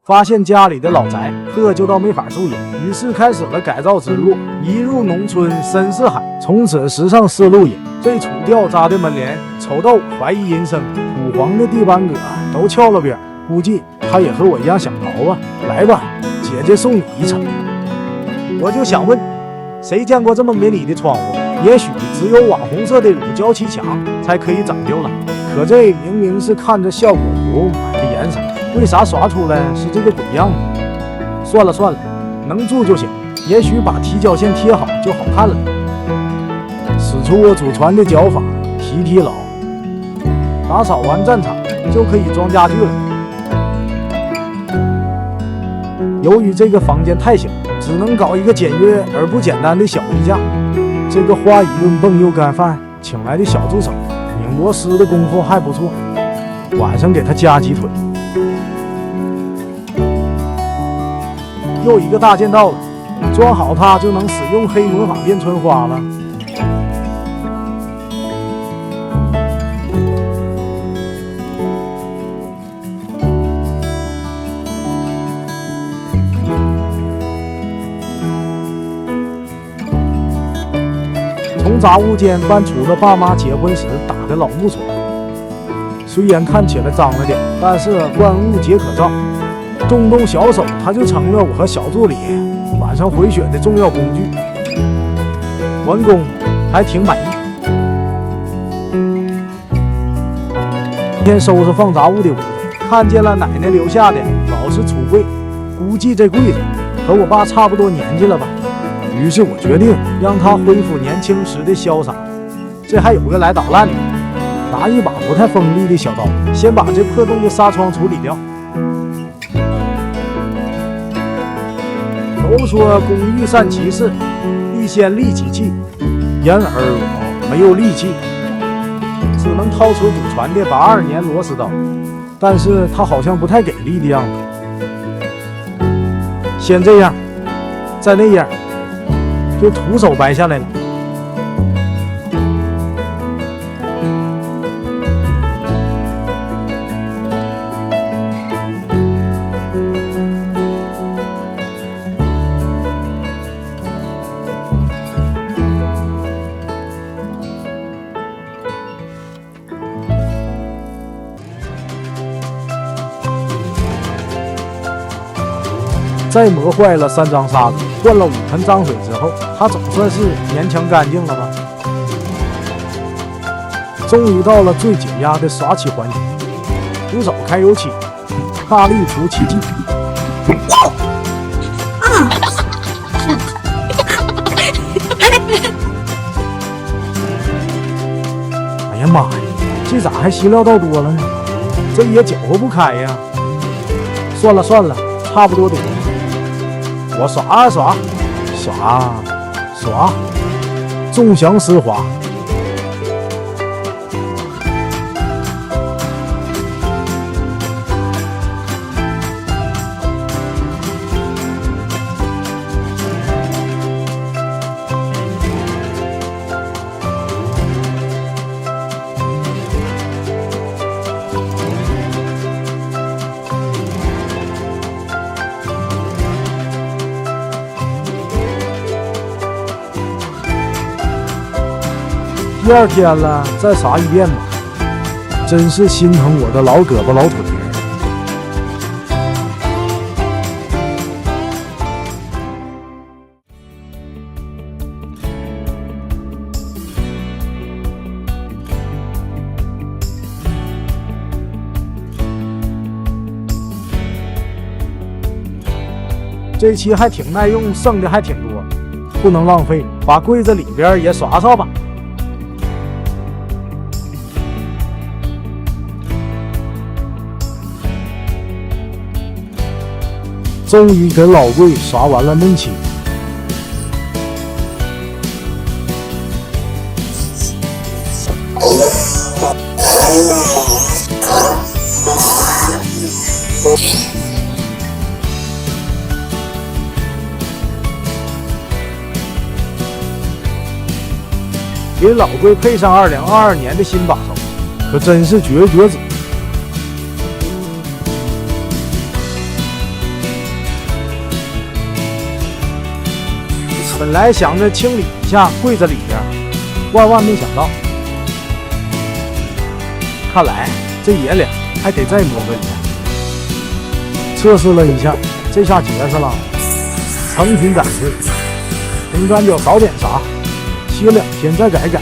发现家里的老宅破旧到没法住也，于是开始了改造之路。一入农村深似海，从此时尚丝路也。这楚吊扎的门帘丑到我怀疑人生，土黄的地板革都翘了边，估计他也和我一样想逃啊。来吧，姐姐送你一程。我就想问，谁见过这么没理的窗户？也许只有网红色的乳胶漆墙才可以拯救了。可这明明是看着效果图买的颜色，为啥刷出来是这个鬼样呢？算了算了，能住就行。也许把提脚线贴好就好看了。使出我祖传的脚法，提牢。打扫完战场就可以装家具了。由于这个房间太小，只能搞一个简约而不简单的小衣架。这个花一顿蹦又干饭请来的小助手，拧螺丝的功夫还不错。晚上给他加鸡腿。又一个大件到了，装好它就能使用黑魔法变春花了。从杂物间搬出了爸妈结婚时打的老木床，虽然看起来脏了点，但是万物皆可造。动动小手，它就成了我和小助理晚上回血的重要工具。完工还挺满意。今天收拾放杂物的屋子，看见了奶奶留下的老式橱柜，估计这柜子和我爸差不多年纪了吧。于是我决定让他恢复年轻时的潇洒。这还有个来捣烂的，拿一把不太锋利的小刀，先把这破洞的纱窗处理掉。都说工欲善其事，必先利其器，然而我没有力气，只能掏出祖传的82年螺丝刀，但是它好像不太给力的样子。先这样，再那样，就徒手掰下来了。再磨坏了3张沙子，换了5盆脏水之后，它总算是勉强干净了吧。终于到了最解压的刷漆环节，徒手开油漆，大力除漆剂。哎呀妈呀，这咋还稀料倒多了呢？这也搅和不开呀。算了算了，差不多得了。我刷啊刷，刷啊刷，纵享丝滑。第2天了，再刷一遍吧。真是心疼我的老胳膊老腿。这期还挺耐用，剩的还挺多，不能浪费，把柜子里边也刷刷吧。终于给老柜刷完了嫩漆。给老柜配上2022年的新把手，可真是绝子。本来想着清理一下柜子里边，万万没想到，看来这爷俩还得再摸个鱼。测试了一下，这下结实了，成品展示。烘干脚少点啥，歇2天再改吧。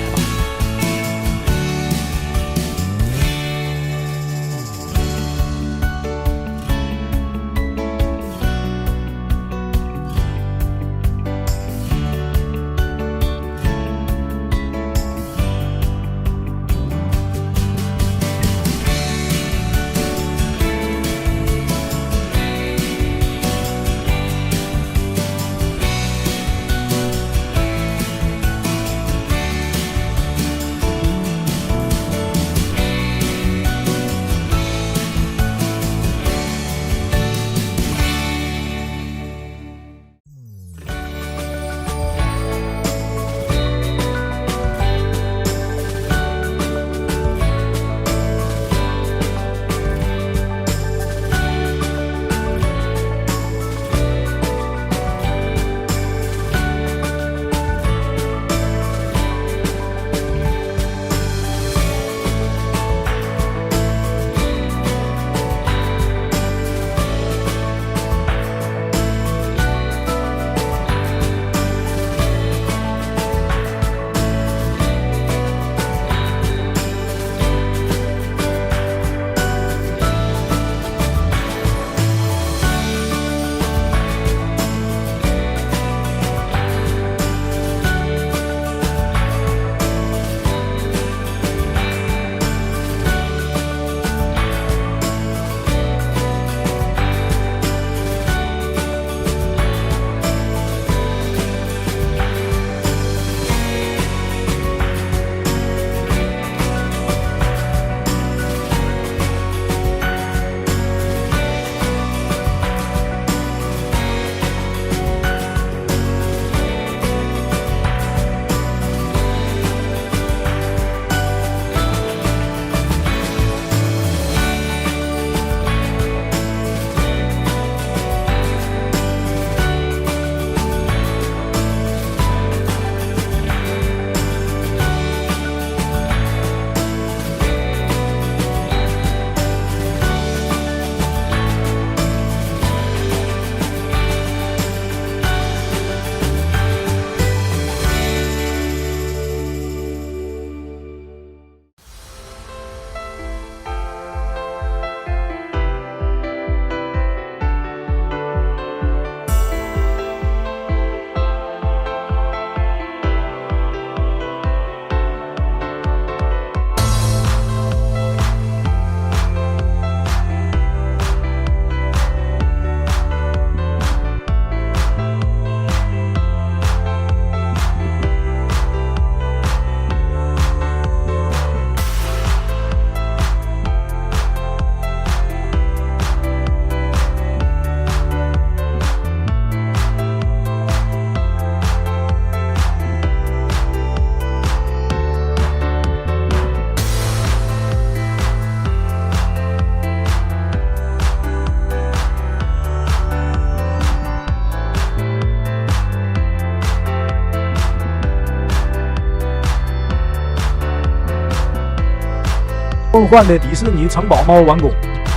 梦幻的迪士尼城堡猫完工，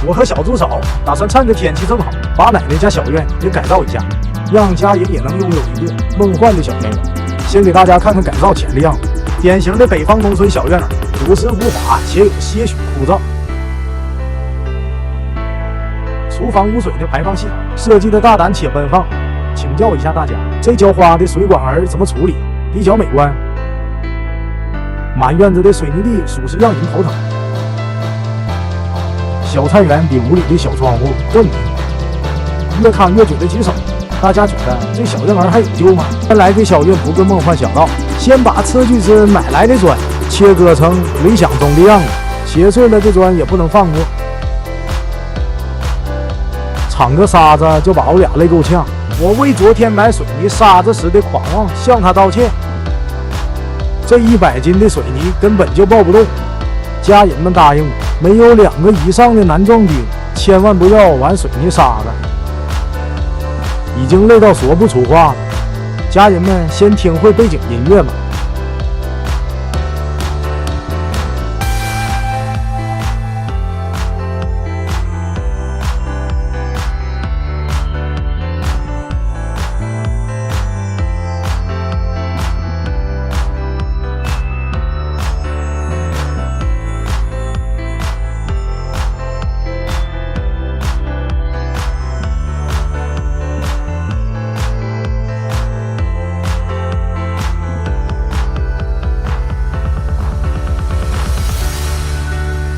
我和小助手打算趁着天气正好，把奶奶家小院也改造一下，让家人也能拥有一个梦幻的小院。先给大家看看改造前的样子，典型的北方农村小院，朴实无华且有些许枯燥。厨房污水的排放系统设计的大胆且奔放，请教一下大家，这浇花的水管儿怎么处理？比较美观。满院子的水泥地属实让人头疼。小菜园比屋里的小窗户更明，越看越觉得棘手。大家觉得这小院儿还有救吗？原来这小院不跟梦幻小道，先把车锯子买来的砖切割成理想中的样子，切碎了的砖也不能放过。铲个沙子就把我俩累够呛，我为昨天买水泥沙子时的狂妄向他道歉。这100斤的水泥根本就抱不动。家人们答应我，没有2个以上的男壮丁，千万不要玩水泥沙子。已经累到说不出话了，家人们先听会背景音乐吧。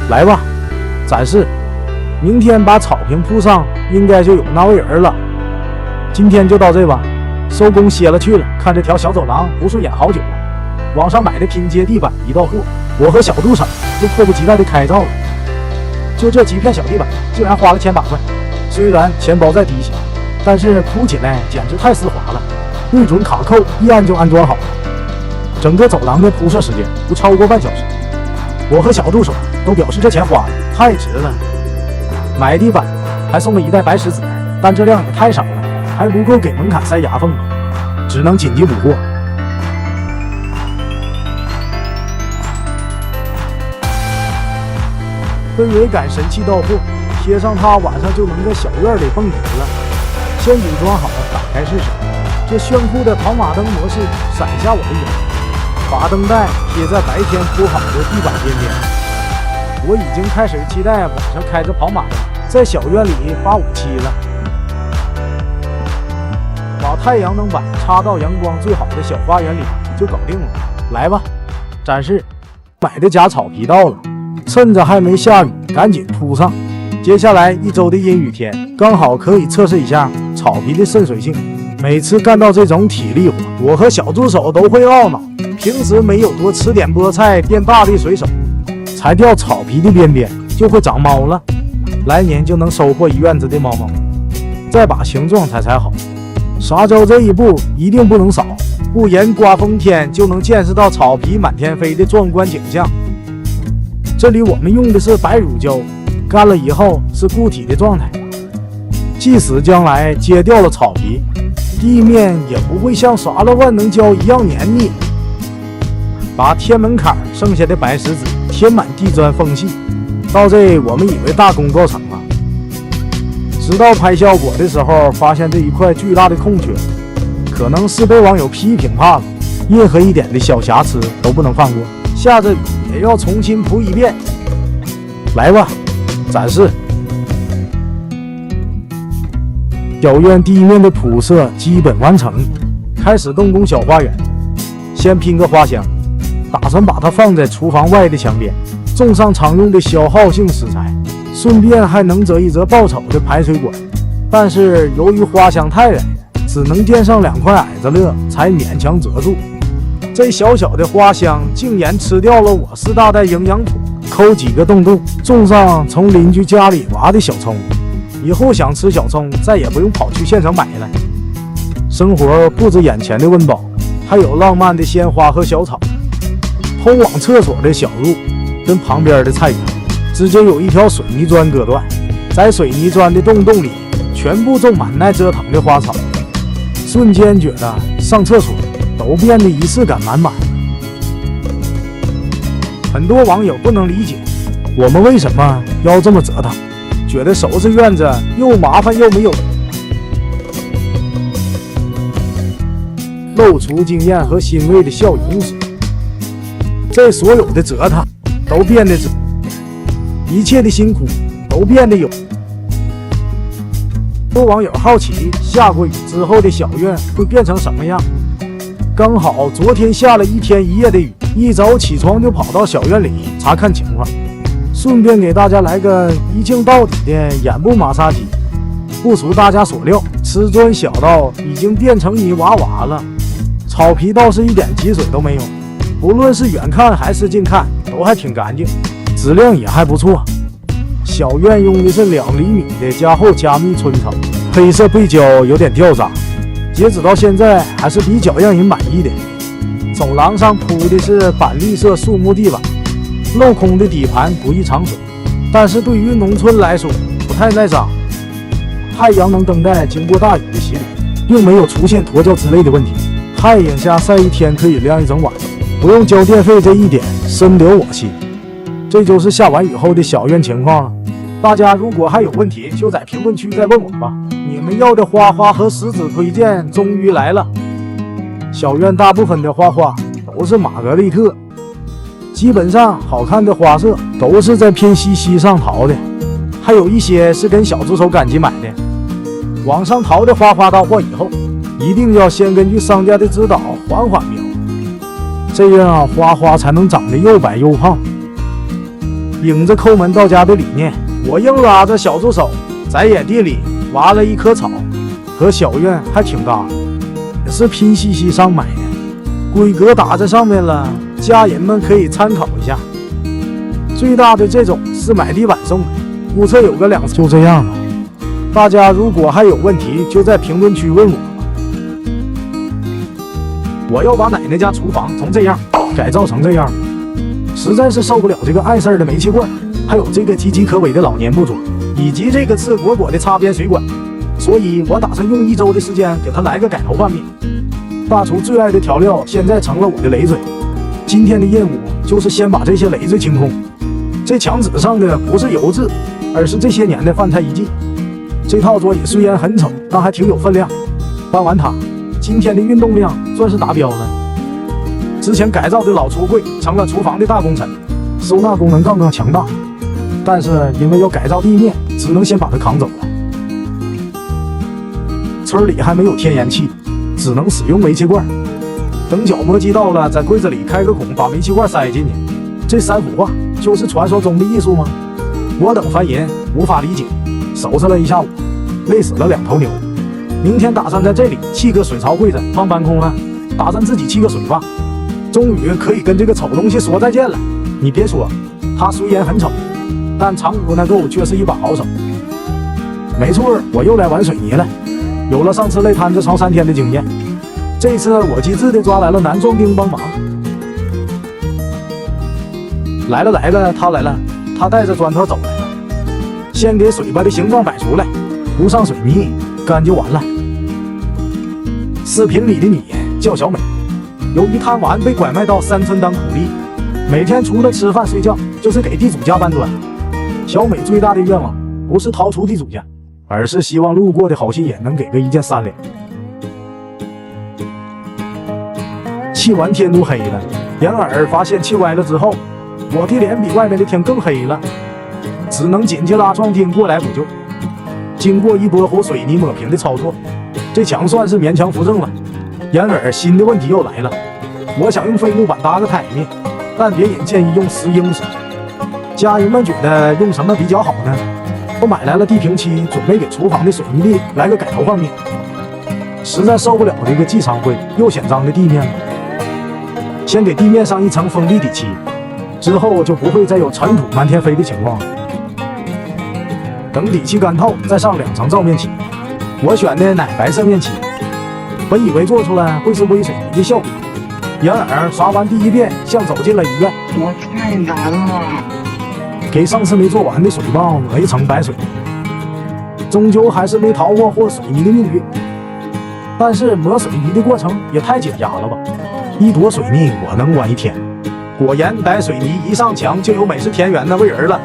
来吧，展示！明天把草坪铺上，应该就有那位人了。今天就到这吧，收工歇了去了。看这条小走廊不顺眼好久了，网上买的拼接地板一到货，我和小助手就迫不及待的开造了。就这几片小地板，竟然花了1800块。虽然钱包在滴血，但是铺起来简直太丝滑了，对准卡扣一按就安装好了。整个走廊的铺设时间不超过半小时。我和小助手都表示这钱花的太值了。买地板还送了一袋白石子，但这量也太少了，还不够给门槛塞牙缝，只能紧急补货。氛围感神器到货，贴上它晚上就能在小院里蹦迪了。先组装好，打开试试。这炫酷的跑马灯模式闪下我的眼。把灯带贴在白天铺好的地板边边，我已经开始期待晚上开着跑马灯在小院里发武器了。把太阳能板插到阳光最好的小花园里就搞定了。来吧，展示！买的假草皮到了，趁着还没下雨，赶紧铺上。接下来1周的阴雨天，刚好可以测试一下草皮的渗水性。每次干到这种体力活，我和小助手都会懊恼。平时没有多吃点菠菜变大力水手，裁掉草皮的边边就会长猫了，来年就能收获一院子的猫猫。再把形状裁好，撒粥这一步一定不能少，不然刮风天就能见识到草皮满天飞的壮观景象。这里我们用的是白乳胶，干了以后是固体的状态，即使将来揭掉了草皮，地面也不会像刷了万能胶一样黏腻。把天门槛剩下的白石子填满地砖缝隙，到这我们以为大功告成了。直到拍效果的时候，发现这一块巨大的空缺，可能是被网友批评怕了，任何一点的小瑕疵都不能放过，下着雨也要重新铺一遍。来吧，展示！小院地面的铺设基本完成，开始动工小花园。先拼个花箱。打算把它放在厨房外的墙边，种上常用的消耗性石材，顺便还能折一折爆丑的排水管。但是由于花箱太矮，只能垫上2块矮子乐才勉强遮住。这小小的花箱竟然吃掉了我4大袋营养土，抠几个洞洞，种上从邻居家里挖的小葱。以后想吃小葱，再也不用跑去县城买了。生活不止眼前的温饱，还有浪漫的鲜花和小草。通往厕所的小路跟旁边的菜园之间有一条水泥砖隔断，在水泥砖的洞洞里全部种满耐折腾的花草，瞬间觉得上厕所都变得仪式感满满。很多网友不能理解我们为什么要这么折腾，觉得收拾院子又麻烦又没有露出经验和欣慰的笑容时，这所有的折腾都变得一切的辛苦都变得有。多网友好奇下过雨之后的小院会变成什么样，刚好昨天下了1天1夜的雨，一早起床就跑到小院里查看情况，顺便给大家来个一镜到底的眼部马杀鸡。不出大家所料，瓷砖小到已经变成泥娃娃了，草皮倒是一点积水都没有，不论是远看还是近看都还挺干净，质量也还不错。小院用的是2厘米的加厚加密春草，黑色背胶有点掉渣，截止到现在还是比较让人满意的。走廊上铺的是板绿色树木地板，镂空的底盘不易藏水，但是对于农村来说不太耐脏。太阳能灯带经过大雨的洗礼，并没有出现脱胶之类的问题，太阳下晒一天可以晾一整晚上，不用交电费，这一点深得我心。这就是下完雨后的小院情况了。大家如果还有问题，就在评论区再问我吧。你们要的花花和石子推荐终于来了。小院大部分的花花都是玛格丽特，基本上好看的花色都是在拼夕夕上淘的，还有一些是跟小助手赶集买的。网上淘的花花到货以后，一定要先根据商家的指导缓缓描，这样花花才能长得又白又胖。领着抠门到家的理念，我硬拉着小助手在野地里挖了一棵草，和小院还挺大，也是拼夕夕上买的，规格打在上面了，家人们可以参考一下。最大的这种是买地板送的，估测有个2次，就这样了。大家如果还有问题，就在评论区问我吧。我要把奶奶家厨房从这样改造成这样，实在是受不了这个碍事儿的煤气罐，还有这个岌岌可危的老年木桌，以及这个刺果果的擦边水管，所以我打算用1周的时间给它来个改头换面。大厨最爱的调料现在成了我的累赘，今天的任务就是先把这些累赘清空。这墙纸上的不是油渍，而是这些年的饭菜遗迹。这套桌椅虽然很丑，但还挺有分量。搬完它，今天的运动量算是达标了。之前改造的老橱柜成了厨房的大功臣，收纳功能更强大，但是因为要改造地面，只能先把它扛走了。村里还没有天然气，只能使用煤气罐。等角磨机到了，在柜子里开个孔，把煤气罐塞进去。这3幅画就是传说中的艺术吗？我等凡人无法理解，收拾了一下午，累死了2头牛。明天打算在这里砌个水槽柜子放半空了，打算自己砌个水坝。终于可以跟这个丑东西说再见了。你别说，它虽然很丑，但藏污纳垢却是一把好手。没错，我又来玩水泥了。有了上次累摊子烧3天的经验，这次我机智的抓来了男壮丁帮忙。来了，他来了，他带着砖头走来了。先给水坝的形状摆出来，铺上水泥，干就完了。视频里的你叫小美，由于贪玩被拐卖到山村当苦力，每天除了吃饭睡觉就是给地主家搬砖。小美最大的愿望不是逃出地主家，而是希望路过的好心人能给个1键3连。砌完天都黑了，然而发现砌歪了之后，我的脸比外面的天更黑了，只能紧急拉壮丁过来补救。经过一波糊水泥抹平的操作，这墙算是勉强扶正了。然而新的问题又来了，我想用废木板搭个台面，但别人建议用石英石。家人们觉得用什么比较好呢？我买来了地平漆，准备给厨房的水泥地来个改头换面。实在受不了这个既常灰又显脏的地面了，先给地面上一层封闭底漆，之后就不会再有尘土满天飞的情况了。等底漆干透，再上2层皂面漆。我选的奶白色面漆，本以为做出来会是微水泥的效果，然而刷完第1遍像走进了医院。我太难了，给上次没做完的水坝抹一层白水泥，终究还是没逃过和水泥的命运。但是抹水泥的过程也太解压了吧！1坨水泥我能玩1天。果然白水泥一上墙就有美式田园的味儿了。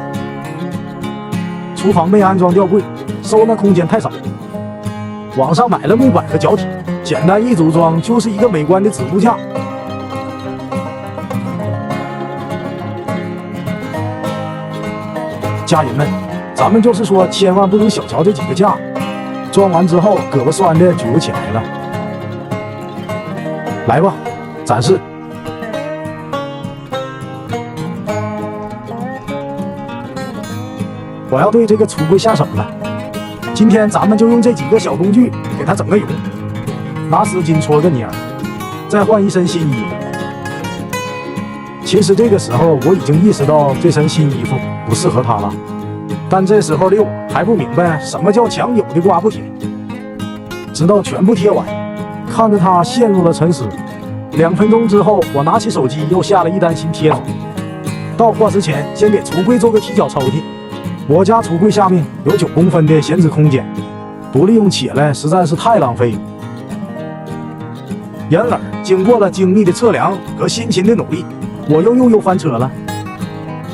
厨房没安装吊柜，收纳空间太少。网上买了木板和脚体，简单一组装就是一个美观的子物架。家人们，咱们就是说千万不能小瞧这几个架，装完之后胳膊酸的举不起来了。来吧，展示。我要对这个橱柜下手了，今天咱们就用这几个小工具给它整个容。拿丝巾搓个泥儿，再换一身新衣服。其实这个时候我已经意识到这身新衣服不适合他了，但这时候的我还不明白什么叫强有的瓜不甜。直到全部贴完，看着他陷入了沉思。2分钟之后，我拿起手机又下了一单新贴纸。到货之前，先给橱柜做个踢脚抽屉。我家橱柜下面有9公分的闲置空间，不利用起来实在是太浪费了。然而，经过了精密的测量和辛勤的努力，我又翻车了。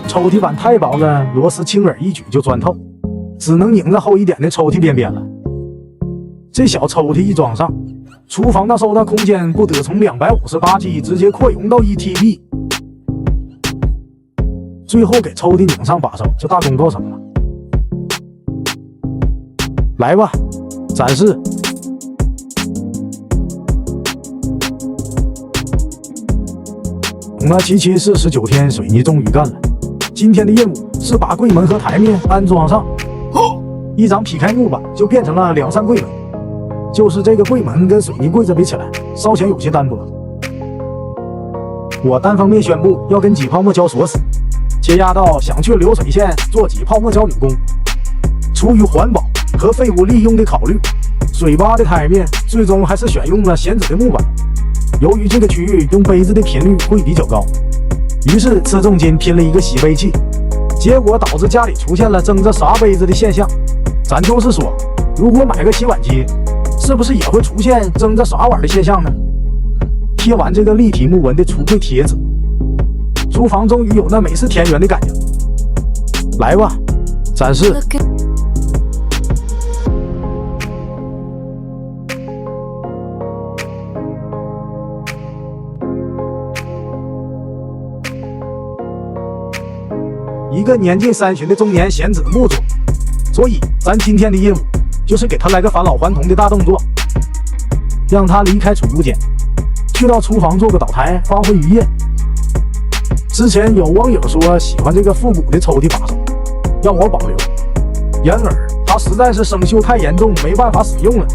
抽屉板太薄了，螺丝轻而易举就钻透，只能拧着厚一点的抽屉边边了。这小抽屉一装上，厨房那收纳空间不得从258G 直接扩容到1TB。最后给抽屉拧上把手，就大功告成了。来吧，展示。等了7期49天，水泥终于干了。今天的任务是把柜门和台面安装上。一张劈开木板就变成了2扇柜门，就是这个柜门跟水泥柜子比起来，稍显有些单薄。我单方面宣布要跟挤泡沫胶锁死，接压到想去流水线做挤泡沫胶女工。出于环保和废物利用的考虑，水坝的台面最终还是选用了闲置的木板。由于这个区域用杯子的频率会比较高，于是吃重金拼了一个洗杯器，结果导致家里出现了争着刷杯子的现象。咱就是说，如果买个洗碗机，是不是也会出现争着刷碗的现象呢？贴完这个立体木纹的橱柜贴纸，厨房终于有那美式田园的感觉。来吧，展示。一个年近30的中年闲子木作，所以咱今天的任务就是给他来个返老还童的大动作，让他离开储物间，去到厨房做个岛台，发挥余业。之前有网友说喜欢这个复古的抽屉把手，让我保留，然而它实在是生锈太严重，没办法使用了。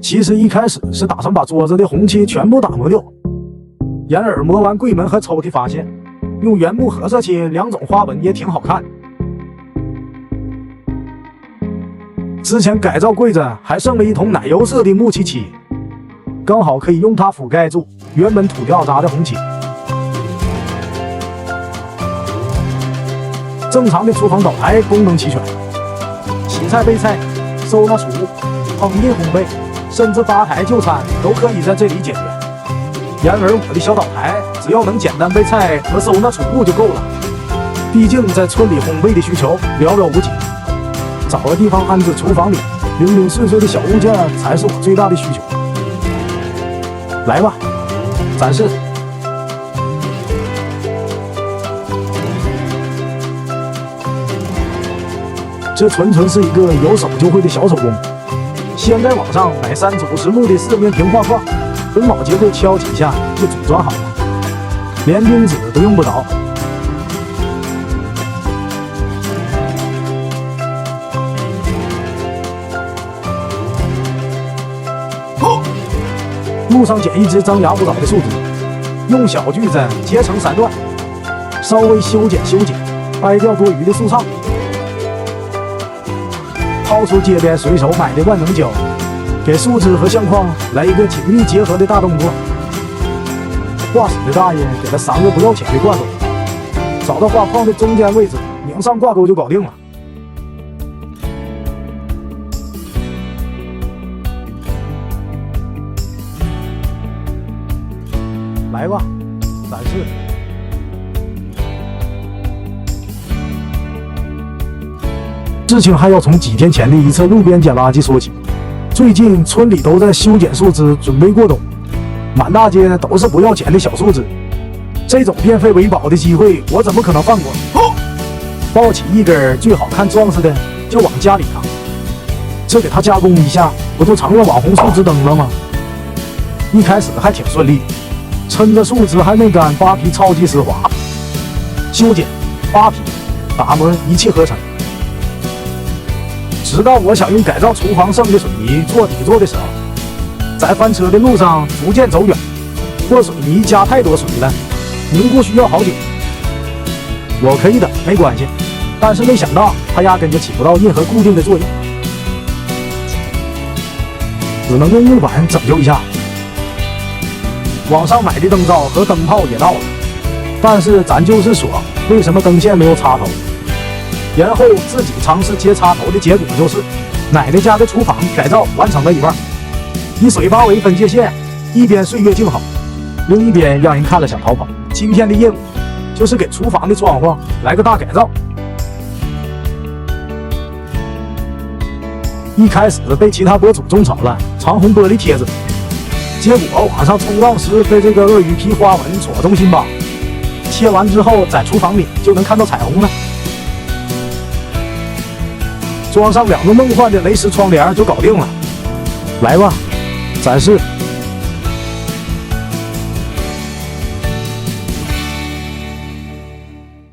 其实一开始是打算把桌子的红漆全部打磨掉，然而磨完柜门和抽屉，发现用原木和色漆2种花纹也挺好看。之前改造柜子还剩了一桶奶油色的木漆漆，刚好可以用它覆盖住原本土掉渣的红漆。正常的厨房岛台功能齐全，洗菜备菜、收纳储物、烹饪烘焙，甚至吧台就餐都可以在这里解决。然而我的小岛台只要能简单备菜和收纳储物就够了，毕竟在村里烘焙的需求寥寥无几，找个地方安置厨房里零零碎碎的小物件才是我最大的需求。来吧，展示。这纯是一个有手就会的小手工。先在网上买3组实木的4面平画框，分铆结构敲几下就组装好了，连钉子都用不着。路上捡一只张牙舞爪的树枝，用小锯子截成3段，稍微修剪，掰掉多余的树杈，掏出街边随手买的万能胶，给树枝和相框来一个紧密结合的大动作。画室的大爷给他3个不要钱的挂钩，找到画框的中间位置，拧上挂钩就搞定了。来吧，展示。事情还要从几天前的一次路边捡垃圾说起。最近村里都在修剪树枝，准备过冬，满大街都是不要钱的小树枝。这种变废为宝的机会，我怎么可能放过？抱起一根最好看装饰的就往家里扛，这给它加工一下，不就成了网红树枝灯了吗？一开始还挺顺利，趁着树枝还没干，扒皮超级丝滑，修剪、扒皮、打磨一气呵成。直到我想用改造厨房剩的水泥做底座的时候，在翻车的路上逐渐走远，或水泥加太多水了，凝固需要好久。我可以等，没关系，但是没想到它压根就起不到任何固定的作用，只能用木板拯救一下。网上买的灯罩和灯泡也到了，但是咱就是说，为什么灯线没有插头？然后自己尝试接插头的结果就是，奶奶家的厨房改造完成了一半，以水坝为分界线，一边岁月静好，另一边让人看了想逃跑。今天的业务就是给厨房的装潢来个大改造。一开始被其他博主种草了长虹玻璃贴子，结果网上冲浪时被这个鳄鱼皮花纹戳中心吧。切完之后，在厨房里就能看到彩虹了。装上2个梦幻的蕾丝窗帘就搞定了。来吧，展示。